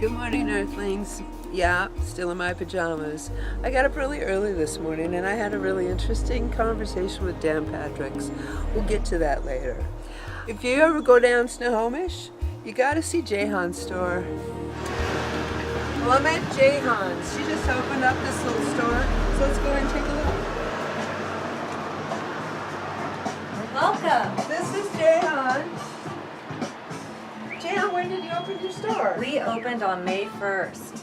Good morning, Earthlings. Yeah, still in my pajamas. I got up really early this morning and I had a really interesting conversation with Dan Patrix. We'll get to that later. If you ever go down Snohomish, you gotta see Jehan's store. Well, I'm at Jehans. She just opened up this little store, so let's go and take a look. Welcome. This is Jehan. Jehan, when did you open your store? We opened on May 1st.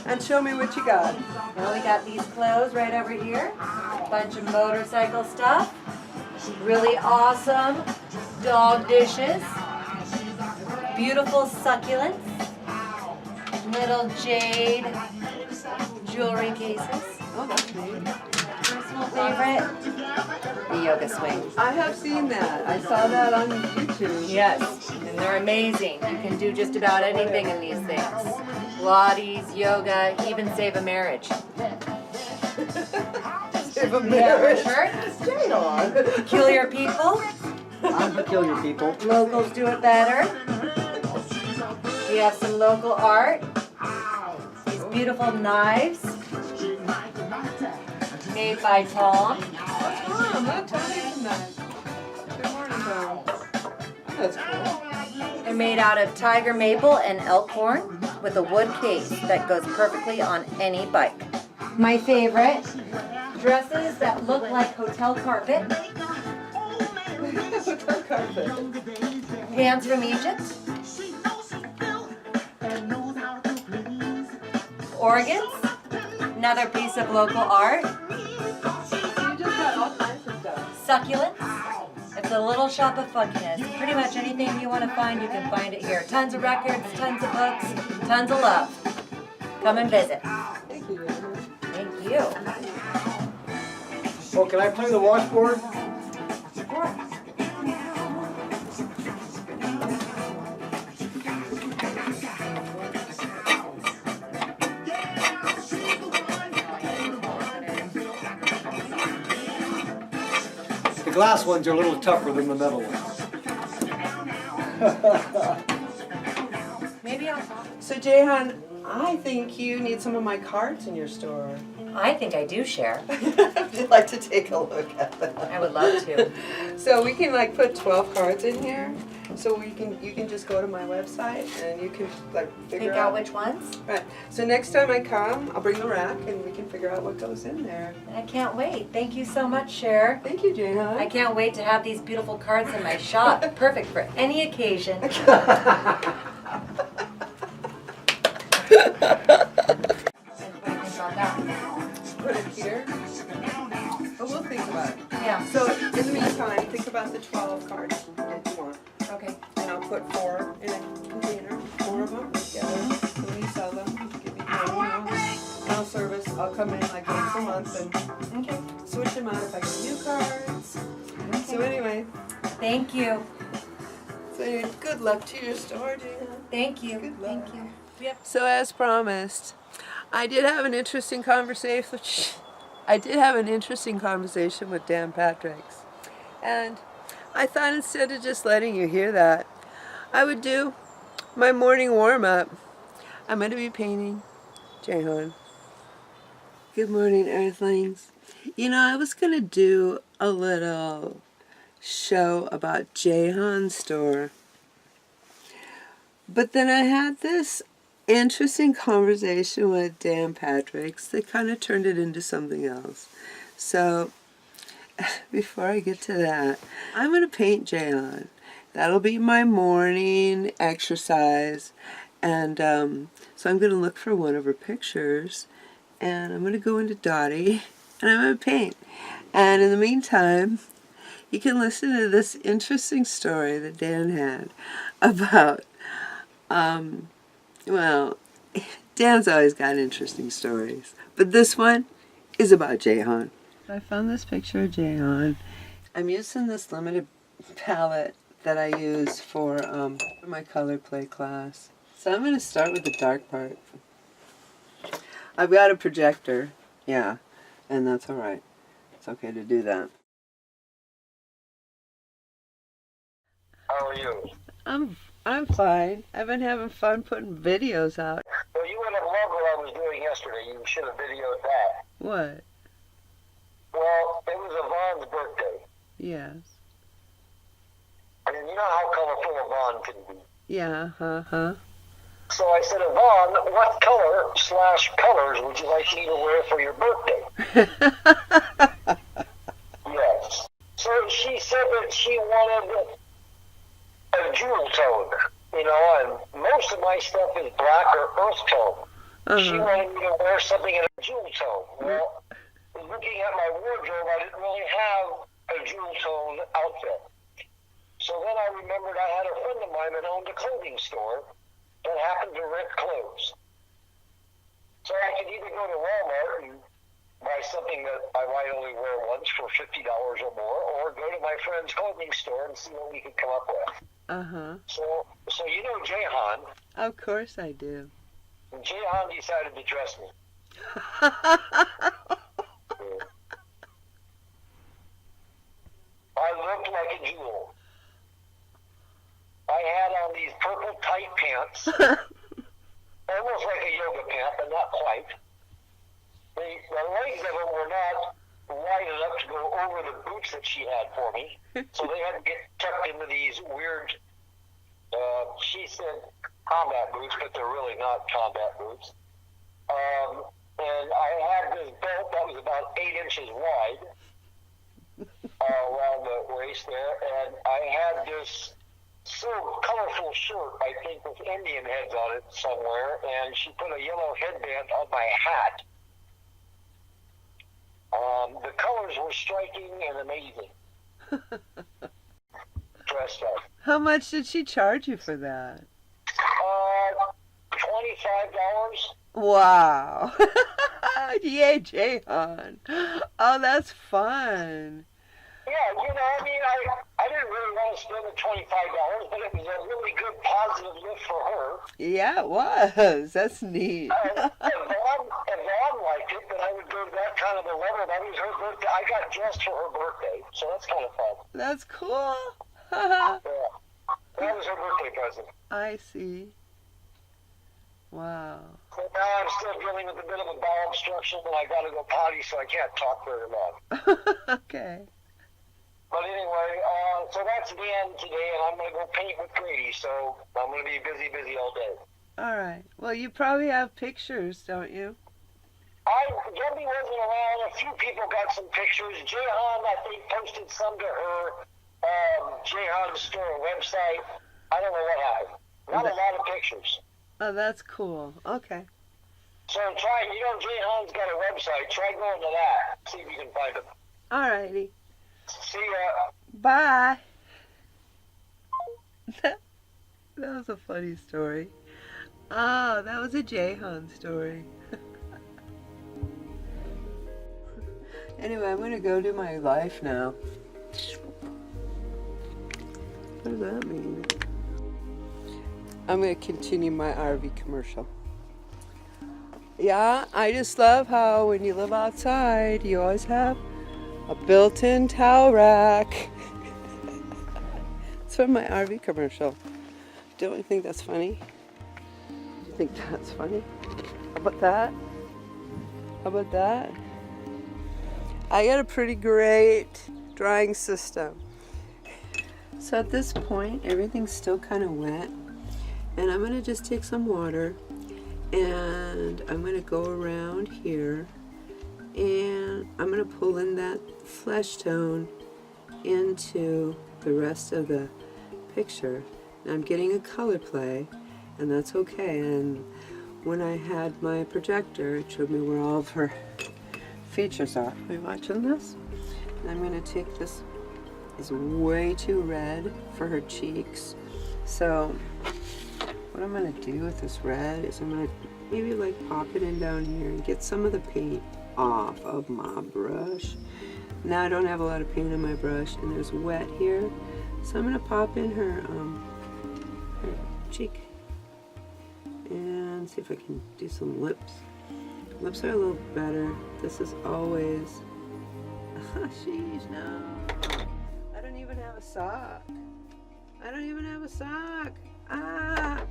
And show me what you got. Well, we got these clothes right over here. A bunch of motorcycle stuff. Really awesome dog dishes. Beautiful succulents. Little jade jewelry cases. Oh, that's neat. Personal favorite, the yoga swing. I have seen that. I saw that on YouTube. Yes, and they're amazing. You can do just about anything in these things. Pilates, yoga, even save a marriage. Save a marriage. Yeah, Stay on. Peculiar people. I'm peculiar people. Locals do it better. We have some local art. These beautiful knives made by Tom. What's wrong? Look, Tommy's tonight. Good morning, Tom. That's cool. They're made out of tiger maple and elkhorn with a wood case that goes perfectly on any bike. My favorite, dresses that look like hotel carpet. Hotel carpet. Pants from Egypt. Organs, another piece of local art. So you just got all kinds of stuff. Succulents. It's a little shop of funkiness. Pretty much anything you want to find, you can find it here. Tons of records, tons of books, tons of love. Come and visit. Thank you, Jehan. Thank you. Oh, can I play the washboard? Of course. The glass ones are a little tougher than the metal ones. Maybe I'll. So, Jehan, I think you need some of my cards in your store. I think I do share. Would you like to take a look at them? I would love to. So we can like put 12 cards in here. So you can just go to my website and you can like figure Pick out which ones. Right. So next time I come, I'll bring the rack and we can figure out what goes in there. I can't wait. Thank you so much, Cher. Thank you, Jehan. I can't wait to have these beautiful cards in my shop. Perfect for any occasion. Put it here. But we'll think about it. Yeah. So in the meantime, think about the 12 cards that you want. Okay. And I'll put 4 in a container, 4 of them together. When you sell them, give me money. I'll service. I'll come in like once a month and switch them out if I get new cards. Okay. So anyway, Thank you. so anyway, good luck to your store, Jehan. Thank you. Good luck. Thank you. Yep. So as promised, I did have an interesting conversation with Dan Patrix. And I thought instead of just letting you hear that, I would do my morning warm-up. I'm going to be painting Jehan. Good morning, Earthlings. You know, I was going to do a little show about Jehan's store. But then I had this interesting conversation with Dan Patrix that kind of turned it into something else. So before I get to that, I'm going to paint Jehan. That'll be my morning exercise. And so I'm going to look for one of her pictures. And I'm going to go into Dottie. And I'm going to paint. And in the meantime, you can listen to this interesting story that Dan had about, well, Dan's always got interesting stories. But this one is about Jehan. I found this picture of Jehan. I'm using this limited palette that I use for my color play class. So I'm going to start with the dark part. I've got a projector, yeah, and that's all right. It's okay to do that. How are you? I'm fine. I've been having fun putting videos out. Well, you would have loved what I was doing yesterday. You should have videoed that. What? Well, it was Yvonne's birthday. Yes. And you know how colorful Yvonne can be. Yeah, So I said, Yvonne, what color/colors would you like me to wear for your birthday? Yes. So she said that she wanted a jewel tone, you know, and most of my stuff is black or earth tone. She wanted me to wear something in a jewel tone. Well, looking at my wardrobe, I didn't really have a jewel tone outfit. So then I remembered I had a friend of mine that owned a clothing store that happened to rent clothes. So I could either go to Walmart and buy something that I might only wear once for $50 or more, or go to my friend's clothing store and see what we could come up with. So you know Jehan. Of course I do. And Jehan decided to dress me. I looked like a jewel. I had on these purple tight pants, almost like a yoga pant, but not quite. The legs of them were not wide enough to go over the boots that she had for me, so they had to get tucked into these weird, she said combat boots, but they're really not combat boots. And I had this belt that was about 8 inches wide around the waist there, and I had this so colorful shirt, I think, with Indian heads on it somewhere, and she put a yellow headband on my hat. The colors were striking and amazing. Dressed up. How much did she charge you for that? $25. Wow. Yay, Jehan. Oh, that's fun. Yeah, you know, I mean, I didn't really want to spend the $25, but it was a really good positive lift for her. Yeah, it was. That's neat. If Vaughn liked it, then I would go to that kind of a level. That was her birthday. I got dressed for her birthday, so that's kind of fun. That's cool. Yeah. That was her birthday present. I see. Wow. So now I'm still dealing with a bit of a bowel obstruction, and I got to go potty, so I can't talk very long. Okay. But anyway, so that's the end today, and I'm going to go paint with Grady, so I'm going to be busy all day. All right. Well, you probably have pictures, don't you? Debbie wasn't around. A few people got some pictures. Jehan, I think, posted some to her Jehan's store website. I don't know what happened. Not a lot of pictures. Oh, that's cool. Okay. So try, you know, Jehan's got a website. Try going to that. See if you can find them. All righty. See ya. Bye. That was a funny story. Oh, that was a Jehan story. Anyway, I'm going to go do my life now. What does that mean? I'm going to continue my RV commercial. Yeah, I just love how when you live outside, you always have a built-in towel rack. It's from my RV commercial. Don't you think that's funny? Do you think that's funny? How about that? How about that? I got a pretty great drying system. So at this point, everything's still kind of wet. And I'm going to just take some water and I'm going to go around here and I'm going to pull in that flesh tone into the rest of the picture. And I'm getting a color play, and that's okay. And when I had my projector, it showed me where all of her features are. Are you watching this? And I'm going to take this. It's way too red for her cheeks. So what I'm going to do with this red is I'm going to maybe like pop it in down here and get some of the paint off of my brush. Now I don't have a lot of paint on my brush and there's wet here. So I'm going to pop in her cheek and see if I can do some lips. Lips are a little better. This is always, sheesh, no. I don't even have a sock. I don't even have a sock. Ah!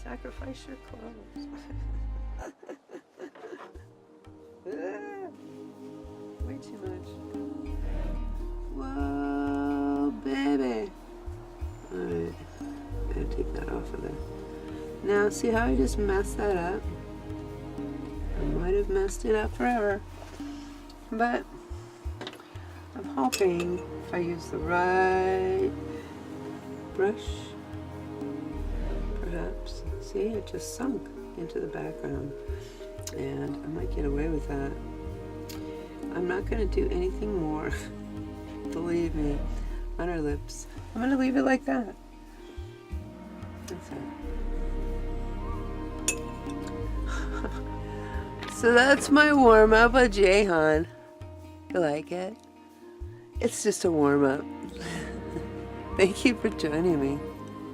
Sacrifice your clothes. Way too much. Whoa, baby. Alright. Gotta take that off of there. Now, see how I just messed that up? I might have messed it up forever. But I'm hoping if I use the right brush, perhaps. See, it just sunk into the background. And I might get away with that. I'm not going to do anything more, believe me, on her lips. I'm going to leave it like that. That's it. So that's my warm-up with Jehan. You like it? It's just a warm-up. Thank you for joining me.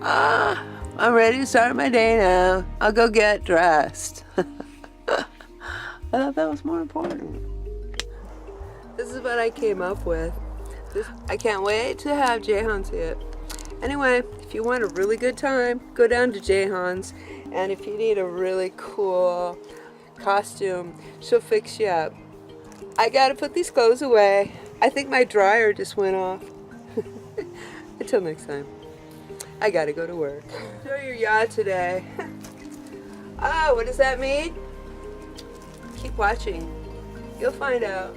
I'm ready to start my day now. I'll go get dressed. I thought that was more important. This is what I came up with. I can't wait to have Jehan see it. Anyway, if you want a really good time, go down to Jehans. And if you need a really cool costume, she'll fix you up. I gotta put these clothes away. I think my dryer just went off. Until next time. I gotta go to work. Enjoy your yacht today. Oh, what does that mean? Keep watching. You'll find out.